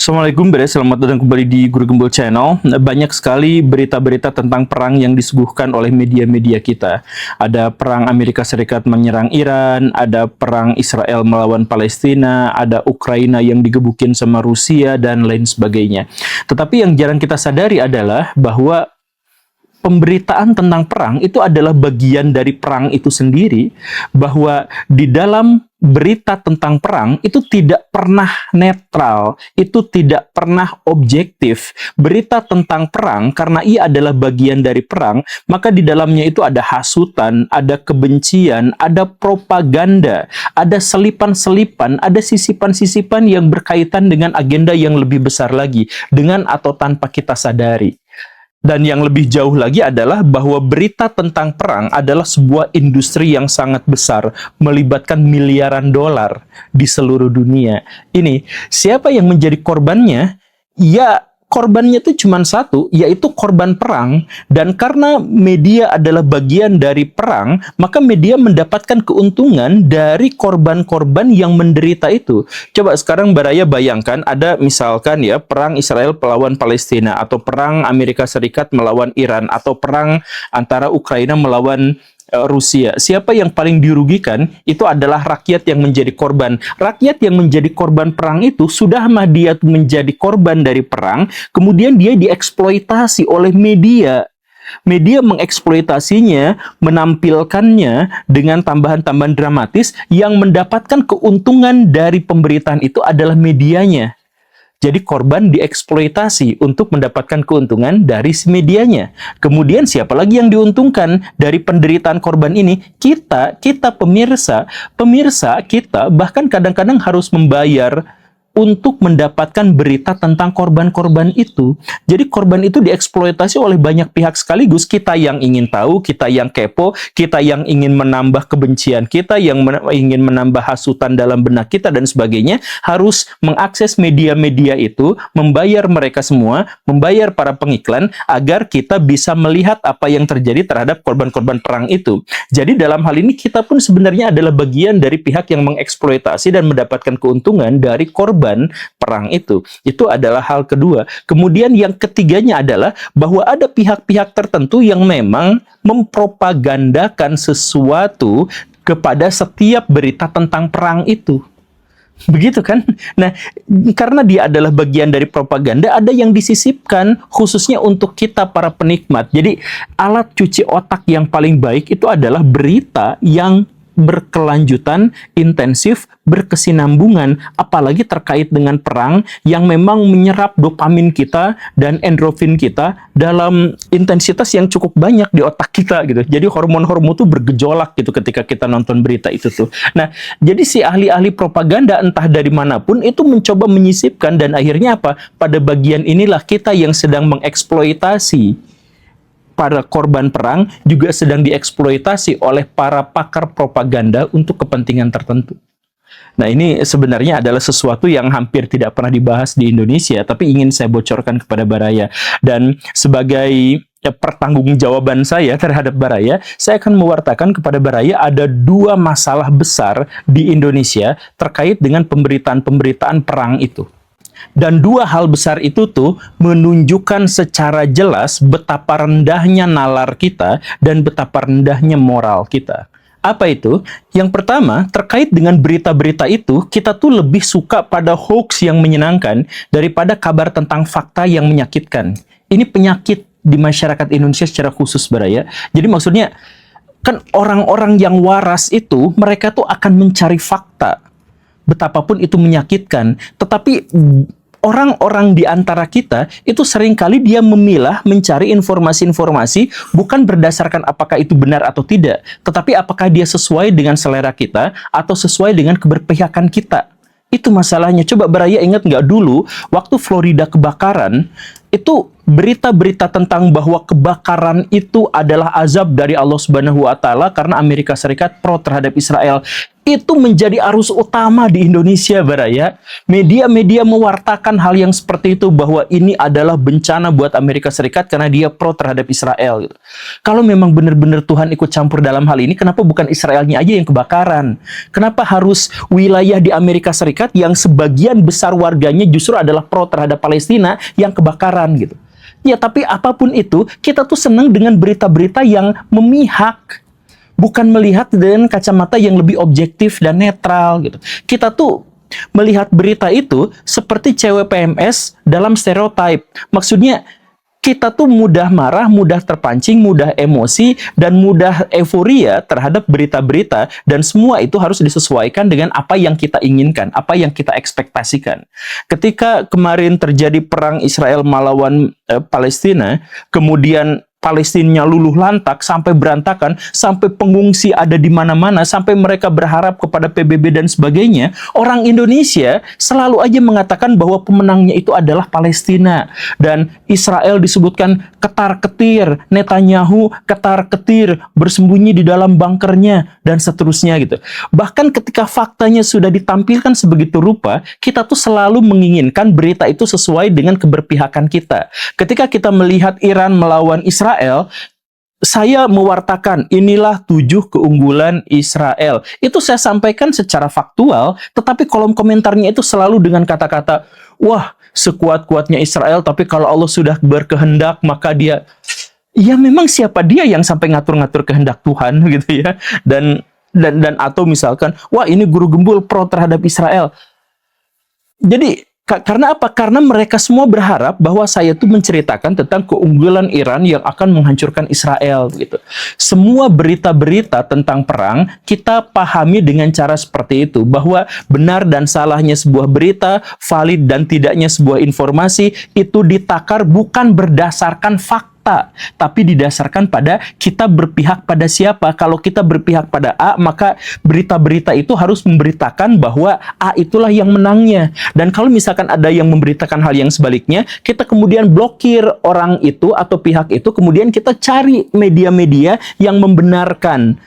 Assalamualaikum Bre, selamat datang kembali di Guru Gembul Channel. Banyak sekali berita-berita tentang perang yang disuguhkan oleh media-media kita. Ada perang Amerika Serikat menyerang Iran, ada perang Israel melawan Palestina, ada Ukraina yang digebukin sama Rusia, dan lain sebagainya. Tetapi yang jarang kita sadari adalah bahwa pemberitaan tentang perang itu adalah bagian dari perang itu sendiri, bahwa di dalam berita tentang perang itu tidak pernah netral, itu tidak pernah objektif. Berita tentang perang, karena ia adalah bagian dari perang, maka di dalamnya itu ada hasutan, ada kebencian, ada propaganda, ada selipan-selipan, ada sisipan-sisipan yang berkaitan dengan agenda yang lebih besar lagi, dengan atau tanpa kita sadari. Dan yang lebih jauh lagi adalah bahwa berita tentang perang adalah sebuah industri yang sangat besar, melibatkan miliaran dolar di seluruh dunia. Ini, siapa yang menjadi korbannya? Ya, korbannya itu cuma satu, yaitu korban perang. Dan karena media adalah bagian dari perang, maka media mendapatkan keuntungan dari korban-korban yang menderita itu. Coba sekarang Baraya bayangkan, ada misalkan ya, perang Israel melawan Palestina, atau perang Amerika Serikat melawan Iran, atau perang antara Ukraina melawan Rusia. Siapa yang paling dirugikan? Itu adalah rakyat yang menjadi korban. Rakyat yang menjadi korban perang itu sudah mah dia menjadi korban dari perang, kemudian dia dieksploitasi oleh media. Media mengeksploitasinya, menampilkannya dengan tambahan-tambahan dramatis, yang mendapatkan keuntungan dari pemberitaan itu adalah medianya. Jadi korban dieksploitasi untuk mendapatkan keuntungan dari medianya. Kemudian siapa lagi yang diuntungkan dari penderitaan korban ini? Kita pemirsa kita bahkan kadang-kadang harus membayar untuk mendapatkan berita tentang korban-korban itu. Jadi korban itu dieksploitasi oleh banyak pihak sekaligus. Kita yang ingin tahu, kita yang kepo, kita yang ingin menambah kebencian kita, yang ingin menambah hasutan dalam benak kita dan sebagainya, harus mengakses media-media itu, membayar mereka semua, membayar para pengiklan, agar kita bisa melihat apa yang terjadi terhadap korban-korban perang itu. Jadi dalam hal ini kita pun sebenarnya adalah bagian dari pihak yang mengeksploitasi dan mendapatkan keuntungan dari korban perang itu. Itu adalah hal kedua. Kemudian yang ketiganya adalah bahwa ada pihak-pihak tertentu yang memang mempropagandakan sesuatu kepada setiap berita tentang perang itu. Begitu kan? Nah, karena dia adalah bagian dari propaganda, ada yang disisipkan khususnya untuk kita para penikmat. Jadi, alat cuci otak yang paling baik itu adalah berita yang berkelanjutan, intensif, berkesinambungan, apalagi terkait dengan perang yang memang menyerap dopamin kita dan endorfin kita dalam intensitas yang cukup banyak di otak kita gitu. Jadi hormon-hormon itu bergejolak gitu ketika kita nonton berita itu tuh. Nah, jadi si ahli-ahli propaganda entah dari manapun itu mencoba menyisipkan, dan akhirnya apa? Pada bagian inilah kita yang sedang mengeksploitasi para korban perang, juga sedang dieksploitasi oleh para pakar propaganda untuk kepentingan tertentu. Nah, ini sebenarnya adalah sesuatu yang hampir tidak pernah dibahas di Indonesia, tapi ingin saya bocorkan kepada Baraya. Dan sebagai pertanggungjawaban saya terhadap Baraya, saya akan mewartakan kepada Baraya ada dua masalah besar di Indonesia terkait dengan pemberitaan-pemberitaan perang itu. Dan dua hal besar itu tuh menunjukkan secara jelas betapa rendahnya nalar kita dan betapa rendahnya moral kita. Apa itu? Yang pertama, terkait dengan berita-berita itu, kita tuh lebih suka pada hoax yang menyenangkan daripada kabar tentang fakta yang menyakitkan. Ini penyakit di masyarakat Indonesia secara khusus, Baraya. Jadi maksudnya, kan orang-orang yang waras itu, mereka tuh akan mencari fakta. Betapapun itu menyakitkan, tetapi orang-orang di antara kita itu seringkali dia memilah mencari informasi-informasi bukan berdasarkan apakah itu benar atau tidak, tetapi apakah dia sesuai dengan selera kita atau sesuai dengan keberpihakan kita. Itu masalahnya. Coba Baraya ingat nggak dulu waktu Florida kebakaran, itu berita-berita tentang bahwa kebakaran itu adalah azab dari Allah Subhanahu wa taala karena Amerika Serikat pro terhadap Israel, itu menjadi arus utama di Indonesia, Baraya. Media-media mewartakan hal yang seperti itu, bahwa ini adalah bencana buat Amerika Serikat karena dia pro terhadap Israel. Gitu. Kalau memang benar-benar Tuhan ikut campur dalam hal ini, kenapa bukan Israelnya aja yang kebakaran? Kenapa harus wilayah di Amerika Serikat yang sebagian besar warganya justru adalah pro terhadap Palestina yang kebakaran gitu? Ya, tapi apapun itu, kita tuh senang dengan berita-berita yang memihak. Bukan melihat dengan kacamata yang lebih objektif dan netral gitu. Kita tuh melihat berita itu seperti cewek PMS dalam stereotype. Maksudnya kita tuh mudah marah, mudah terpancing, mudah emosi, dan mudah euforia terhadap berita-berita, dan semua itu harus disesuaikan dengan apa yang kita inginkan, apa yang kita ekspektasikan. Ketika kemarin terjadi perang Israel melawan Palestina, kemudian Palestina luluh lantak, sampai berantakan, sampai pengungsi ada di mana-mana, sampai mereka berharap kepada PBB dan sebagainya. Orang Indonesia selalu aja mengatakan bahwa pemenangnya itu adalah Palestina. Dan Israel disebutkan ketar-ketir, Netanyahu ketar-ketir, bersembunyi di dalam bunkernya, dan seterusnya gitu. Bahkan ketika faktanya sudah ditampilkan sebegitu rupa, kita tuh selalu menginginkan berita itu sesuai dengan keberpihakan kita. Ketika kita melihat Iran melawan Israel, saya mewartakan inilah 7 keunggulan Israel. Itu saya sampaikan secara faktual, tetapi kolom komentarnya itu selalu dengan kata-kata, wah, sekuat-kuatnya Israel, tapi kalau Allah sudah berkehendak, maka dia... Ya memang siapa dia yang sampai ngatur-ngatur kehendak Tuhan gitu ya. Dan atau misalkan, wah ini guru gembul pro terhadap Israel. Jadi karena apa? Karena mereka semua berharap bahwa saya tuh menceritakan tentang keunggulan Iran yang akan menghancurkan Israel gitu. Semua berita-berita tentang perang kita pahami dengan cara seperti itu, bahwa benar dan salahnya sebuah berita, valid dan tidaknya sebuah informasi itu ditakar bukan berdasarkan fakta, tapi didasarkan pada kita berpihak pada siapa. Kalau kita berpihak pada A, maka berita-berita itu harus memberitakan bahwa A itulah yang menangnya. Dan kalau misalkan ada yang memberitakan hal yang sebaliknya, kita kemudian blokir orang itu atau pihak itu, kemudian kita cari media-media yang membenarkan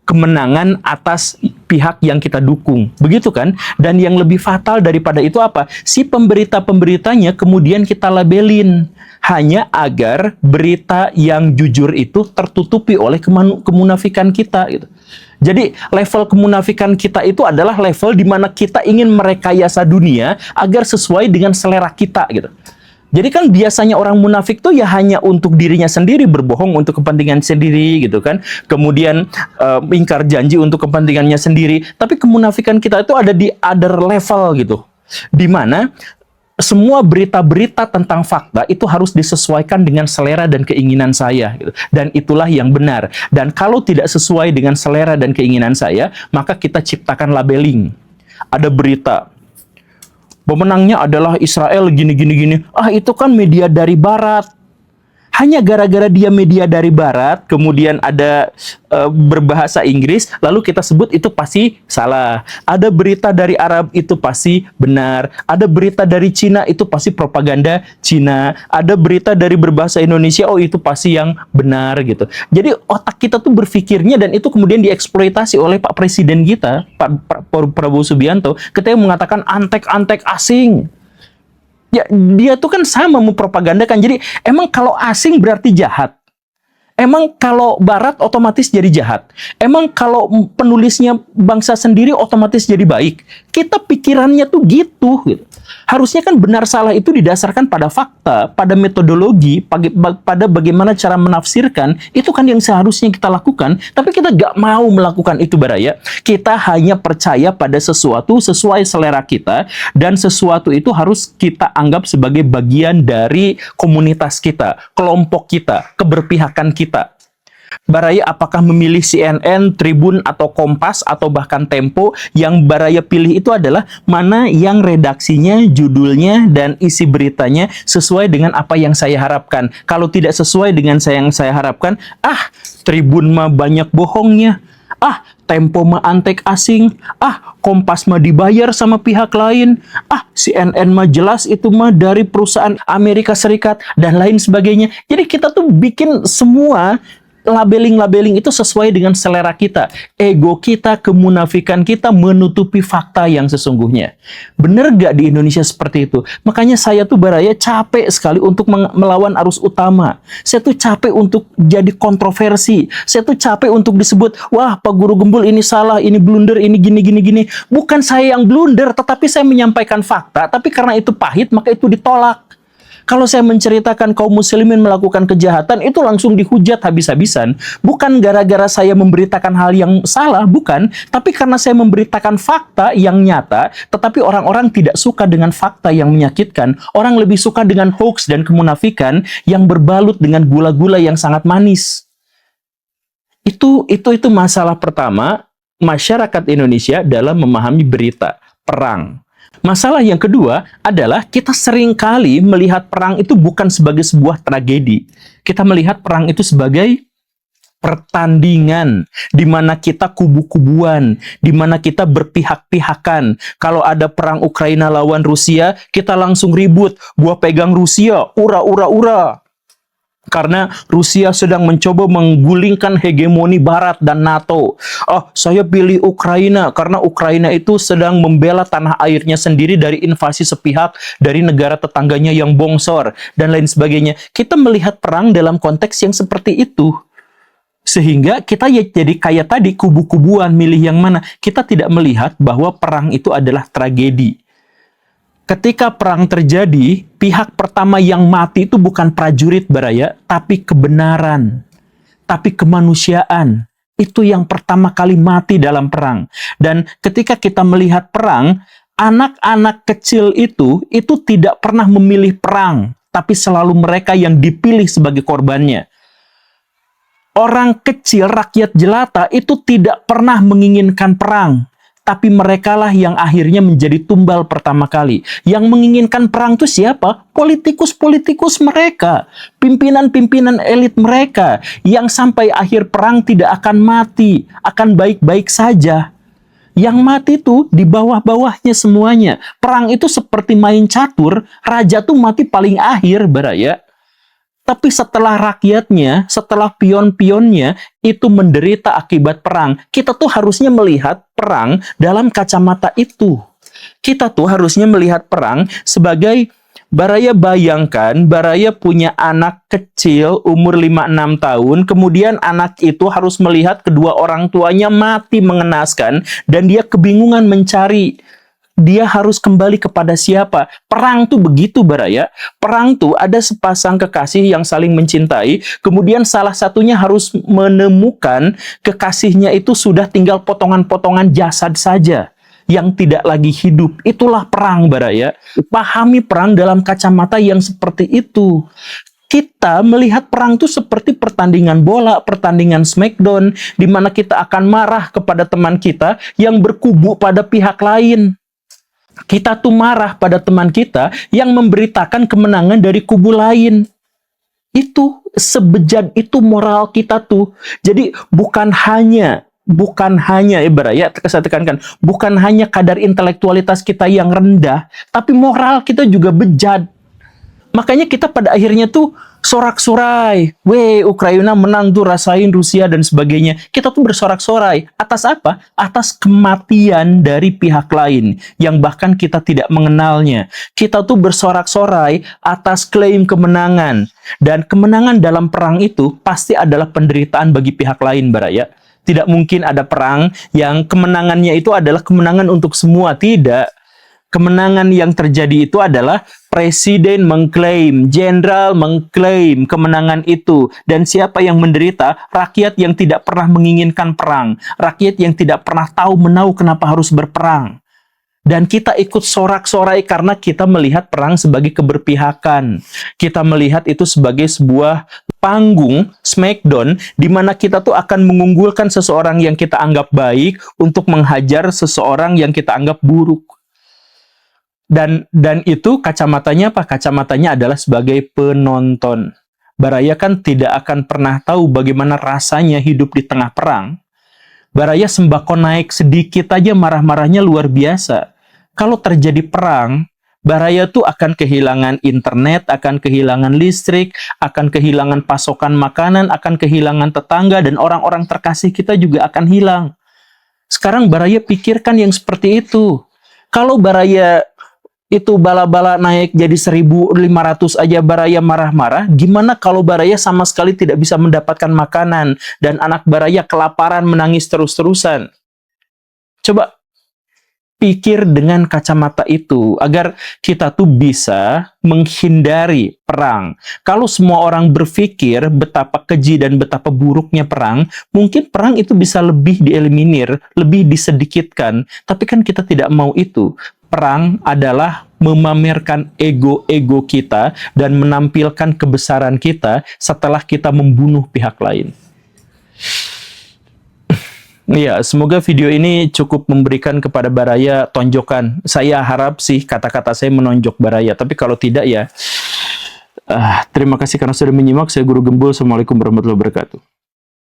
kemenangan atas pihak yang kita dukung. Begitu kan? Dan yang lebih fatal daripada itu apa? Si pemberita-pemberitanya kemudian kita labelin, hanya agar berita yang jujur itu tertutupi oleh kemunafikan kita gitu. Jadi level kemunafikan kita itu adalah level di mana kita ingin merekayasa dunia agar sesuai dengan selera kita gitu. Jadi kan biasanya orang munafik tuh ya hanya untuk dirinya sendiri, berbohong untuk kepentingan sendiri gitu kan. Kemudian ingkar janji untuk kepentingannya sendiri. Tapi kemunafikan kita itu ada di other level gitu. Di mana semua berita-berita tentang fakta itu harus disesuaikan dengan selera dan keinginan saya gitu. Dan itulah yang benar. Dan kalau tidak sesuai dengan selera dan keinginan saya, maka kita ciptakan labeling. Ada berita pemenangnya adalah Israel gini. Ah, itu kan media dari barat. Hanya gara-gara dia media dari barat, kemudian ada berbahasa Inggris, lalu kita sebut itu pasti salah. Ada berita dari Arab, itu pasti benar. Ada berita dari Cina, itu pasti propaganda Cina. Ada berita dari berbahasa Indonesia, oh itu pasti yang benar gitu. Jadi otak kita tuh berpikirnya, dan itu kemudian dieksploitasi oleh Pak Presiden kita, Pak Prabowo Subianto, ketika mengatakan antek-antek asing. Ya, dia tuh kan sama mempropagandakan. Jadi emang kalau asing berarti jahat. Emang kalau barat otomatis jadi jahat. Emang kalau penulisnya bangsa sendiri otomatis jadi baik. Kita pikirannya tuh gitu. Harusnya kan benar salah itu didasarkan pada fakta, pada metodologi, pada bagaimana cara menafsirkan. Itu kan yang seharusnya kita lakukan. Tapi kita gak mau melakukan itu, Baraya. Kita hanya percaya pada sesuatu sesuai selera kita, dan sesuatu itu harus kita anggap sebagai bagian dari komunitas kita, kelompok kita, keberpihakan kita. Baraya apakah memilih CNN, Tribun, atau Kompas, atau bahkan Tempo? Yang Baraya pilih itu adalah mana yang redaksinya, judulnya, dan isi beritanya sesuai dengan apa yang saya harapkan. Kalau tidak sesuai dengan yang saya harapkan, Tribun mah banyak bohongnya. Tempo mah antek asing, Kompas mah dibayar sama pihak lain, CNN mah jelas itu mah dari perusahaan Amerika Serikat, dan lain sebagainya. Jadi kita tuh bikin semua labeling-labeling itu sesuai dengan selera kita. Ego kita, kemunafikan kita menutupi fakta yang sesungguhnya. Bener gak di Indonesia seperti itu? Makanya saya tuh Baraya capek sekali untuk melawan arus utama. Saya tuh capek untuk jadi kontroversi. Saya tuh capek untuk disebut, wah Pak Guru Gembul ini salah, ini blunder, ini gini. Bukan saya yang blunder, tetapi saya menyampaikan fakta. Tapi karena itu pahit, maka itu ditolak. Kalau saya menceritakan kaum muslimin melakukan kejahatan, itu langsung dihujat habis-habisan. Bukan gara-gara saya memberitakan hal yang salah, bukan. Tapi karena saya memberitakan fakta yang nyata, tetapi orang-orang tidak suka dengan fakta yang menyakitkan. Orang lebih suka dengan hoax dan kemunafikan yang berbalut dengan gula-gula yang sangat manis. Itu masalah pertama masyarakat Indonesia dalam memahami berita perang. Masalah yang kedua adalah kita seringkali melihat perang itu bukan sebagai sebuah tragedi. Kita melihat perang itu sebagai pertandingan, di mana kita kubu-kubuan, di mana kita berpihak-pihakan. Kalau ada perang Ukraina lawan Rusia, kita langsung ribut. Gua pegang Rusia, ura. Karena Rusia sedang mencoba menggulingkan hegemoni Barat dan NATO. Saya pilih Ukraina karena Ukraina itu sedang membela tanah airnya sendiri dari invasi sepihak dari negara tetangganya yang bongsor dan lain sebagainya. Kita melihat perang dalam konteks yang seperti itu. Sehingga kita ya jadi kayak tadi, kubu-kubuan, milih yang mana. Kita tidak melihat bahwa perang itu adalah tragedi. Ketika perang terjadi, pihak pertama yang mati itu bukan prajurit Baraya, tapi kebenaran, tapi kemanusiaan. Itu yang pertama kali mati dalam perang. Dan ketika kita melihat perang, anak-anak kecil itu tidak pernah memilih perang, tapi selalu mereka yang dipilih sebagai korbannya. Orang kecil, rakyat jelata itu tidak pernah menginginkan perang. Tapi merekalah yang akhirnya menjadi tumbal pertama kali. Yang menginginkan perang itu siapa? Politikus-politikus mereka. Pimpinan-pimpinan elit mereka. Yang sampai akhir perang tidak akan mati. Akan baik-baik saja. Yang mati itu di bawah-bawahnya semuanya. Perang itu seperti main catur. Raja tuh mati paling akhir, Baraya. Tapi setelah rakyatnya, setelah pion-pionnya itu menderita akibat perang, kita tuh harusnya melihat perang dalam kacamata itu. Kita tuh harusnya melihat perang sebagai, Baraya bayangkan, Baraya punya anak kecil umur 5-6 tahun, kemudian anak itu harus melihat kedua orang tuanya mati mengenaskan, dan dia kebingungan mencari. Dia harus kembali kepada siapa? Perang tuh begitu, Baraya. Perang tuh ada sepasang kekasih yang saling mencintai, kemudian salah satunya harus menemukan kekasihnya itu sudah tinggal potongan-potongan jasad saja yang tidak lagi hidup. Itulah perang, Baraya. Pahami perang dalam kacamata yang seperti itu. Kita melihat perang itu seperti pertandingan bola, pertandingan smackdown, di mana kita akan marah kepada teman kita yang berkubu pada pihak lain. Kita tuh marah pada teman kita yang memberitakan kemenangan dari kubu lain. Itu sebejat itu moral kita tuh. Jadi bukan hanya Baraya, saya tekankan, bukan hanya kadar intelektualitas kita yang rendah, tapi moral kita juga bejat. Makanya kita pada akhirnya tuh sorak-sorai. Ukraina menang tuh, rasain Rusia dan sebagainya. Kita tuh bersorak-sorai. Atas apa? Atas kematian dari pihak lain yang bahkan kita tidak mengenalnya. Kita tuh bersorak-sorai atas klaim kemenangan. Dan kemenangan dalam perang itu pasti adalah penderitaan bagi pihak lain, Baraya. Tidak mungkin ada perang yang kemenangannya itu adalah kemenangan untuk semua. Tidak. Kemenangan yang terjadi itu adalah presiden mengklaim, jenderal mengklaim kemenangan itu. Dan siapa yang menderita? Rakyat yang tidak pernah menginginkan perang. Rakyat yang tidak pernah tahu menau kenapa harus berperang. Dan kita ikut sorak-sorai karena kita melihat perang sebagai keberpihakan. Kita melihat itu sebagai sebuah panggung, smackdown, di mana kita tuh akan mengunggulkan seseorang yang kita anggap baik untuk menghajar seseorang yang kita anggap buruk. Dan itu kacamatanya apa? Kacamatanya adalah sebagai penonton. Baraya kan tidak akan pernah tahu bagaimana rasanya hidup di tengah perang. Baraya sembako naik sedikit aja marah-marahnya luar biasa. Kalau terjadi perang, Baraya tuh akan kehilangan internet, akan kehilangan listrik, akan kehilangan pasokan makanan, akan kehilangan tetangga, dan orang-orang terkasih kita juga akan hilang. Sekarang Baraya pikirkan yang seperti itu. Kalau Baraya itu bala-bala naik jadi 1.500 aja Baraya marah-marah, gimana kalau Baraya sama sekali tidak bisa mendapatkan makanan, dan anak Baraya kelaparan menangis terus-terusan? Coba pikir dengan kacamata itu, agar kita tuh bisa menghindari perang. Kalau semua orang berpikir betapa keji dan betapa buruknya perang, mungkin perang itu bisa lebih dieliminir, lebih disedikitkan. Tapi kan kita tidak mau itu. Perang adalah memamerkan ego-ego kita dan menampilkan kebesaran kita setelah kita membunuh pihak lain. Iya, semoga video ini cukup memberikan kepada Baraya tonjokan. Saya harap sih kata-kata saya menonjok Baraya. Tapi kalau tidak ya, terima kasih karena sudah menyimak. Saya Guru Gembul. Assalamualaikum warahmatullahi wabarakatuh.